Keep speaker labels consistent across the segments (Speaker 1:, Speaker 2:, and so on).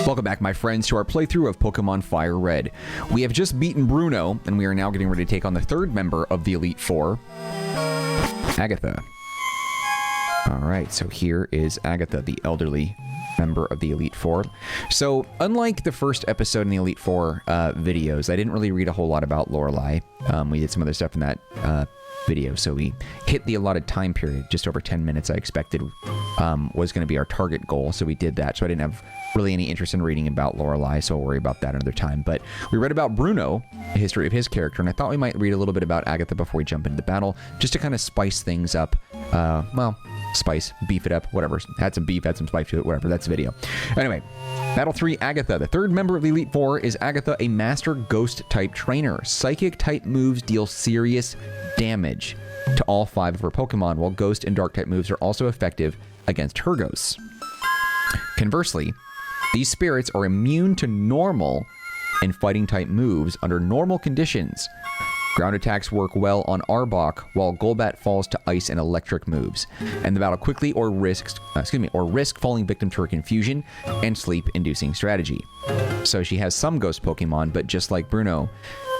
Speaker 1: Welcome back, my friends, to our playthrough of Pokemon Fire Red. We have just beaten Bruno, and we are now getting ready to take on the third member of the Elite Four, Agatha. Alright, so here is Agatha, the elderly member of the Elite Four. So, unlike the first episode in the Elite Four videos, I didn't really read a whole lot about Lorelei. We did some other stuff in that video, so we hit the allotted time period, just over 10 minutes I expected was going to be our target goal, so we did that. So I didn't have really any interest in reading about Lorelei, so I'll worry about that another time. But we read about Bruno, the history of his character, and I thought we might read a little bit about Agatha before we jump into the battle, just to kind of spice things up. Well, spice, beef it up, whatever. Add some beef, add some spice to it, whatever. That's the video. Anyway, Battle 3, Agatha. The third member of the Elite Four is Agatha, a Master Ghost-type trainer. Psychic-type moves deal serious damage to all 5 of her Pokemon, while Ghost and Dark-type moves are also effective against her ghosts. Conversely, these spirits are immune to normal and fighting-type moves under normal conditions. Ground attacks work well on Arbok, while Golbat falls to ice and electric moves, and the battle quickly or risk falling victim to her confusion and sleep-inducing strategy. So she has some ghost Pokemon, but just like Bruno,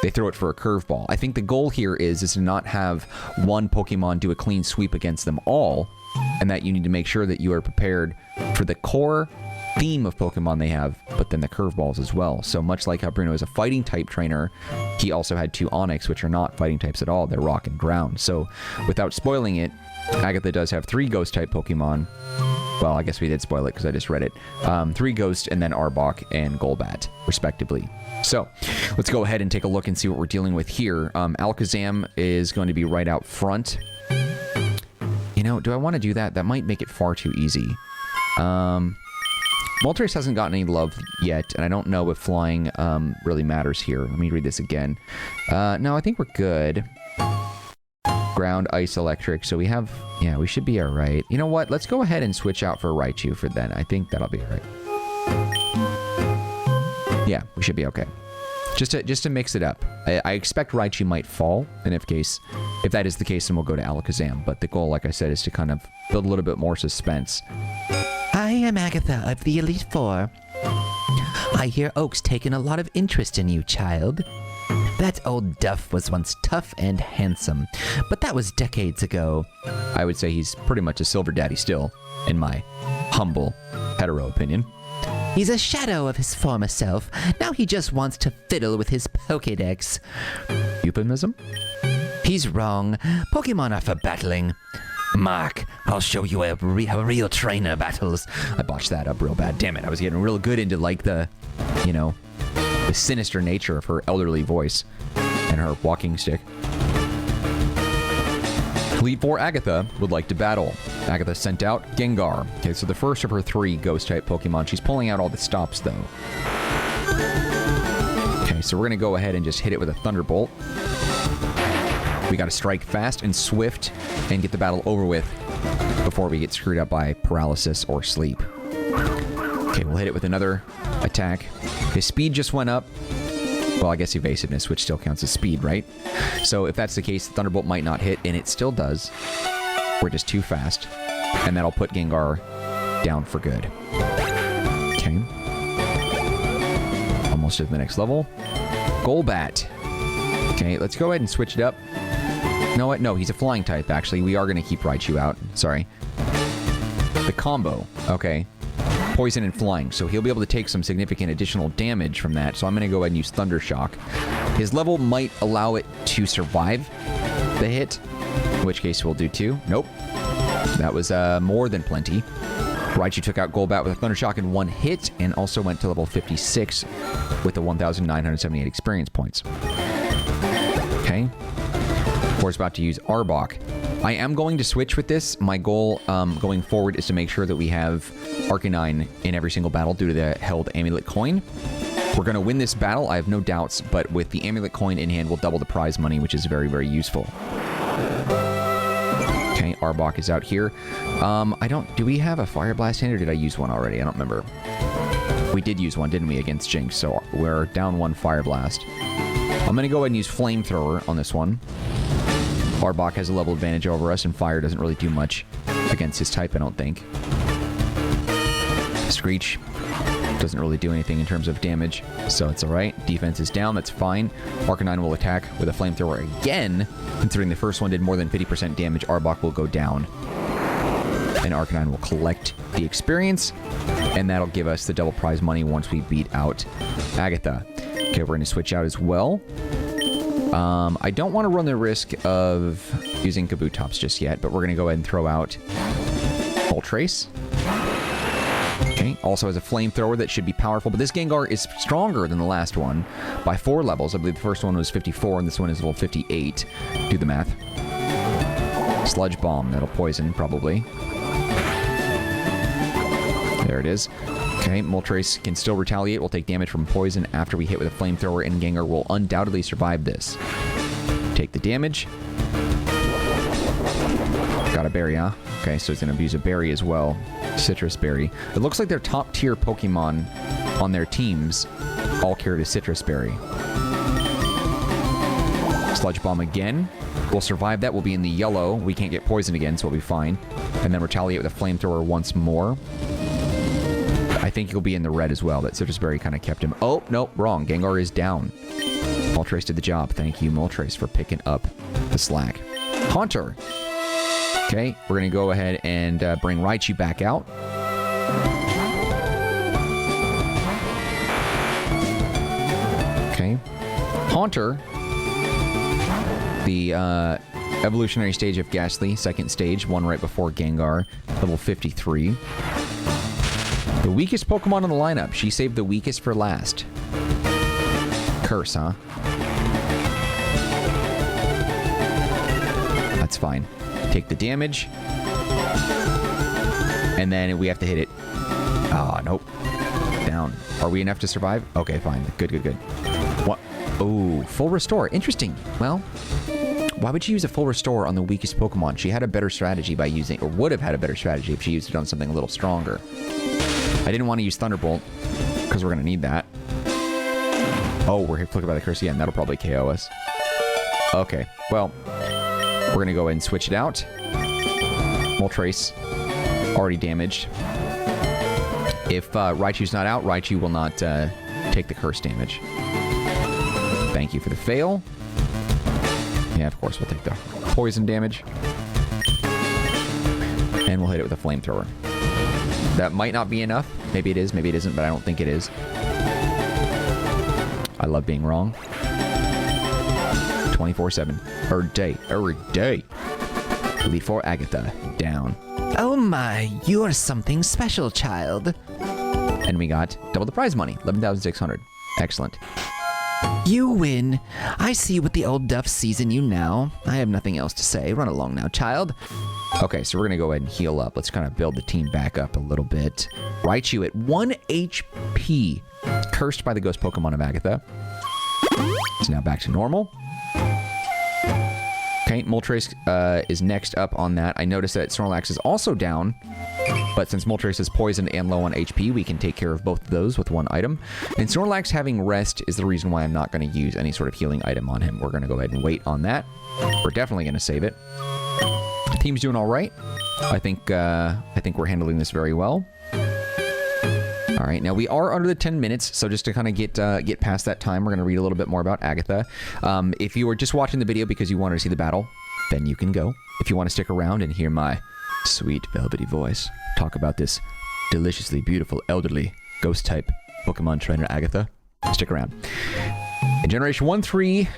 Speaker 1: they throw it for a curveball. I think the goal here is to not have one Pokemon do a clean sweep against them all, and that you need to make sure that you are prepared for the core theme of Pokemon they have, but then the curveballs as well. So much like how Bruno is a fighting type trainer, he also had 2 Onix, which are not fighting types at all. They're rock and ground. So without spoiling it, Agatha does have 3 ghost type Pokemon. Well, I guess we did spoil it because I just read it. 3 ghost and then Arbok and Golbat, respectively. So let's go ahead and take a look and see what we're dealing with here. Alakazam is going to be right out front. You know, do I want to do that? That might make it far too easy. Moltres hasn't gotten any love yet, and I don't know if flying really matters here. Let me read this again. No, I think we're good. Ground, ice, electric. So we have... Yeah, we should be alright. You know what? Let's go ahead and switch out for RAICHU for then. I think that'll be alright. Yeah, we should be okay. Just to mix it up. I expect RAICHU might fall, and if that is the case, then we'll go to Alakazam. But the goal, like I said, is to kind of build a little bit more suspense.
Speaker 2: I am Agatha of the Elite Four. I hear Oak's taken a lot of interest in you, child. That old Duff was once tough and handsome, but that was decades ago.
Speaker 1: I would say he's pretty much a silver daddy still, in my humble hetero opinion.
Speaker 2: He's a shadow of his former self. Now he just wants to fiddle with his Pokédex.
Speaker 1: Euphemism?
Speaker 2: He's wrong. Pokemon are for battling. Mark, I'll show you how real trainer battles.
Speaker 1: I botched that up real bad. Damn it, I was getting real good into, like, the, you know, the sinister nature of her elderly voice and her walking stick. Elite Four Agatha would like to battle. Agatha sent out Gengar. Okay, so the first of her 3 ghost-type Pokemon. She's pulling out all the stops, though. Okay, so we're going to go ahead and just hit it with a Thunderbolt. We got to strike fast and swift and get the battle over with before we get screwed up by paralysis or sleep. Okay, we'll hit it with another attack. His speed just went up. Well, I guess evasiveness, which still counts as speed, right? So if that's the case, the Thunderbolt might not hit, and it still does. We're just too fast. And that'll put Gengar down for good. Okay. Almost to the next level. Golbat. Okay, let's go ahead and switch it up. You know what? No, he's a flying type, actually. We are going to keep RAICHU out. Sorry. The combo. Okay. Poison and flying. So he'll be able to take some significant additional damage from that. So I'm going to go ahead and use Thundershock. His level might allow it to survive the hit. In which case we'll do 2. Nope. That was more than plenty. RAICHU took out Golbat with a Thundershock in 1 hit. And also went to level 56 with the 1,978 experience points. Okay. Of course, about to use Arbok. I am going to switch with this. My goal going forward is to make sure that we have Arcanine in every single battle due to the held Amulet Coin. We're going to win this battle, I have no doubts, but with the Amulet Coin in hand, we'll double the prize money, which is very, very useful. Okay, Arbok is out here. Do we have a Fire Blast hand, or did I use one already? I don't remember. We did use one, didn't we, against Jinx, so we're down 1 Fire Blast. I'm going to go ahead and use Flamethrower on this one. Arbok has a level advantage over us, and fire doesn't really do much against his type, I don't think. Screech. Doesn't really do anything in terms of damage, so it's alright. Defense is down, that's fine. Arcanine will attack with a flamethrower again. Considering the first one did more than 50% damage, Arbok will go down. And Arcanine will collect the experience, and that'll give us the double prize money once we beat out Agatha. Okay, we're going to switch out as well. I don't want to run the risk of using Kabutops just yet, but we're going to go ahead and throw out MOLTRES. Okay, also has a flamethrower that should be powerful, but this Gengar is stronger than the last one by 4 levels. I believe the first one was 54, and this one is level 58. Do the math. Sludge Bomb, that'll poison, probably. There it is. Okay, Moltres can still retaliate. We'll take damage from poison after we hit with a flamethrower, and Gengar will undoubtedly survive this. Take the damage. Got a berry, huh? Okay, so it's going to abuse a berry as well. Citrus Berry. It looks like their top tier Pokemon on their teams all carried a Citrus Berry. Sludge Bomb again. We'll survive that. We'll be in the yellow. We can't get poisoned again, so we'll be fine. And then retaliate with a flamethrower once more. I think he'll be in the red as well. That Citrus Berry kind of kept him. Oh, no, wrong. Gengar is down. Moltres did the job. Thank you, Moltres, for picking up the slack. Haunter. Okay, we're going to go ahead and bring Raichu back out. Okay. Haunter, the evolutionary stage of Ghastly, second stage, one right before Gengar, level 53. The weakest Pokemon in the lineup. She saved the weakest for last. Curse, huh? That's fine. Take the damage. And then we have to hit it. Ah, nope. Down. Are we enough to survive? Okay, fine. Good, good, good. What? Oh, full restore. Interesting. Well, why would she use a full restore on the weakest Pokemon? She had a better strategy by using, or would have had a better strategy if she used it on something a little stronger. I didn't want to use Thunderbolt, because we're going to need that. Oh, we're flicked by the curse again. That'll probably KO us. Okay, well, we're going to go ahead and switch it out. Moltres, already damaged. If Raichu's not out, Raichu will not take the curse damage. Thank you for the fail. Yeah, of course, we'll take the poison damage. And we'll hit it with a flamethrower. That might not be enough. Maybe it is, maybe it isn't, but I don't think it is. I love being wrong. 24/7. Every day. Elite Four Agatha, down.
Speaker 2: Oh my, you're something special, child.
Speaker 1: And we got double the prize money, 11,600. Excellent.
Speaker 2: You win. I see what the old duff sees in you now. I have nothing else to say. Run along now, child.
Speaker 1: Okay, so we're going to go ahead and heal up. Let's kind of build the team back up a little bit. Raichu at 1 HP. Cursed by the ghost Pokemon of Agatha. It's now back to normal. Okay, Moltres is next up on that. I noticed that Snorlax is also down. But since Moltres is poisoned and low on HP, we can take care of both of those with one item. And Snorlax having rest is the reason why I'm not going to use any sort of healing item on him. We're going to go ahead and wait on that. We're definitely going to save it. Team's doing all right. I think we're handling this very well. All right, now we are under the 10 minutes, so just to kind of get past that time, we're going to read a little bit more about Agatha. If you were just watching the video because you wanted to see the battle, then you can go. If you want to stick around and hear my sweet velvety voice talk about this deliciously beautiful elderly ghost type Pokemon trainer Agatha, stick around. In Generation 1, 3,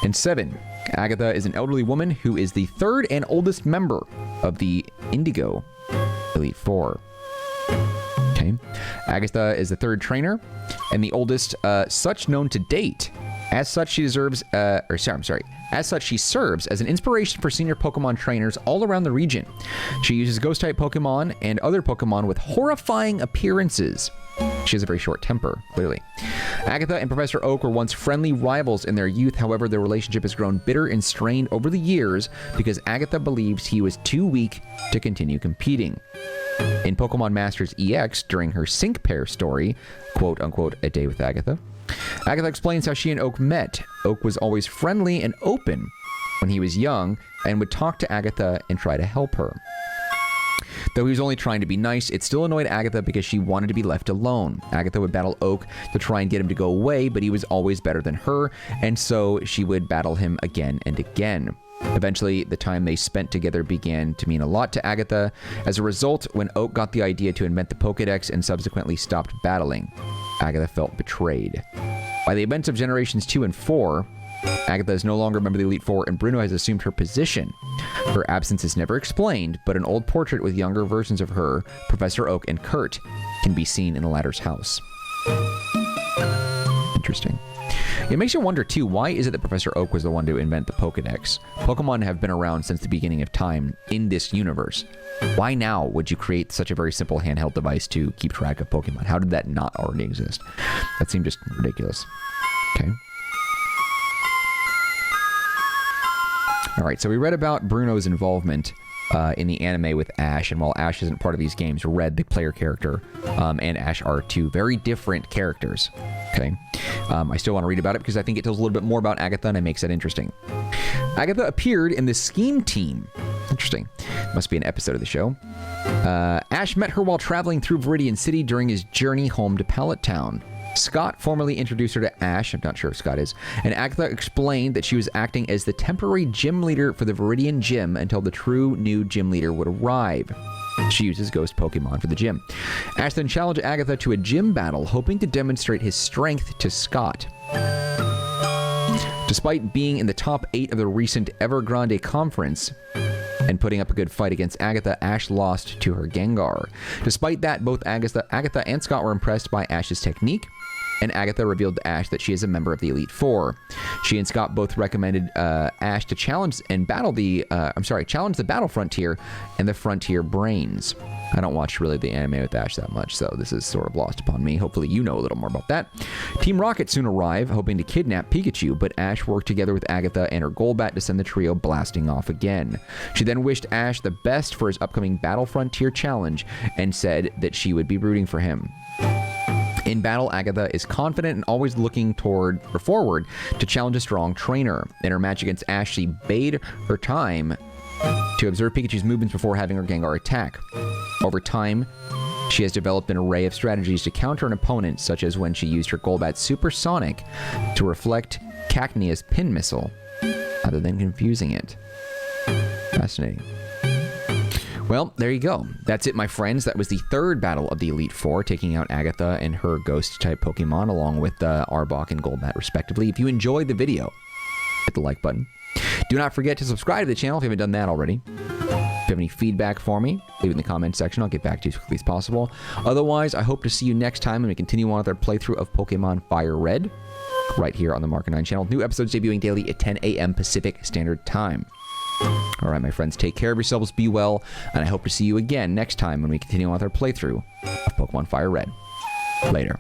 Speaker 1: and 7, Agatha is an elderly woman who is the third and oldest member of the Indigo Elite Four. Okay. Agatha is the third trainer and the oldest such known to date. As such, she serves as an inspiration for senior Pokemon trainers all around the region. She uses Ghost-type Pokemon and other Pokemon with horrifying appearances. She has a very short temper, clearly. Agatha and Professor Oak were once friendly rivals in their youth. However, their relationship has grown bitter and strained over the years because Agatha believes he was too weak to continue competing. In Pokemon Masters EX, during her Sync Pair story, quote-unquote, A Day with Agatha, Agatha explains how she and Oak met. Oak was always friendly and open when he was young and would talk to Agatha and try to help her. Though he was only trying to be nice, it still annoyed Agatha because she wanted to be left alone. Agatha would battle Oak to try and get him to go away, but he was always better than her, and so she would battle him again and again. Eventually, the time they spent together began to mean a lot to Agatha. As a result, when Oak got the idea to invent the Pokédex and subsequently stopped battling, Agatha felt betrayed. By the events of Generations 2 and 4, Agatha is no longer a member of the Elite Four, and Bruno has assumed her position. Her absence is never explained, but an old portrait with younger versions of her, Professor Oak, and Kurt can be seen in the latter's house. Interesting. It makes you wonder, too, why is it that Professor Oak was the one to invent the Pokédex? Pokemon have been around since the beginning of time in this universe. Why now would you create such a very simple handheld device to keep track of Pokemon? How did that not already exist? That seemed just ridiculous. Okay. All right, so we read about Bruno's involvement in the anime with Ash, and while Ash isn't part of these games, Red, the player character, and Ash are two very different characters. Okay, I still want to read about it because I think it tells a little bit more about Agatha and it makes that interesting. Agatha appeared in the Scheme Team. Interesting. Must be an episode of the show. Ash met her while traveling through Viridian City during his journey home to Pallet Town. Scott formally introduced her to Ash, I'm not sure if Scott is, and Agatha explained that she was acting as the temporary gym leader for the Viridian Gym until the true new gym leader would arrive. She uses ghost Pokemon for the gym. Ash then challenged Agatha to a gym battle, hoping to demonstrate his strength to Scott. Despite being in the top 8 of the recent Evergrande conference and putting up a good fight against Agatha, Ash lost to her Gengar. Despite that, both Agatha and Scott were impressed by Ash's technique, and Agatha revealed to Ash that she is a member of the Elite Four. She and Scott both recommended Ash to challenge the Battle Frontier and the Frontier Brains. I don't watch really the anime with Ash that much, so this is sort of lost upon me. Hopefully you know a little more about that. Team Rocket soon arrived, hoping to kidnap Pikachu, but Ash worked together with Agatha and her Golbat to send the trio blasting off again. She then wished Ash the best for his upcoming Battle Frontier challenge and said that she would be rooting for him. In battle, Agatha is confident and always looking forward to challenge a strong trainer. In her match against Ash, she bade her time to observe Pikachu's movements before having her Gengar attack. Over time, she has developed an array of strategies to counter an opponent, such as when she used her Golbat Supersonic to reflect Cacnea's Pin Missile, other than confusing it. Fascinating. Well, there you go. That's it, my friends. That was the third battle of the Elite Four, taking out Agatha and her Ghost-type Pokemon, along with Arbok and Golbat, respectively. If you enjoyed the video, hit the like button. Do not forget to subscribe to the channel if you haven't done that already. If you have any feedback for me, leave it in the comments section. I'll get back to you as quickly as possible. Otherwise, I hope to see you next time when we continue on with our playthrough of Pokemon FIRERED, right here on the Marcanine channel. New episodes debuting daily at 10 a.m. Pacific Standard Time. All right, my friends, take care of yourselves, be well, and I hope to see you again next time when we continue on with our playthrough of Pokemon FIRERED. Later.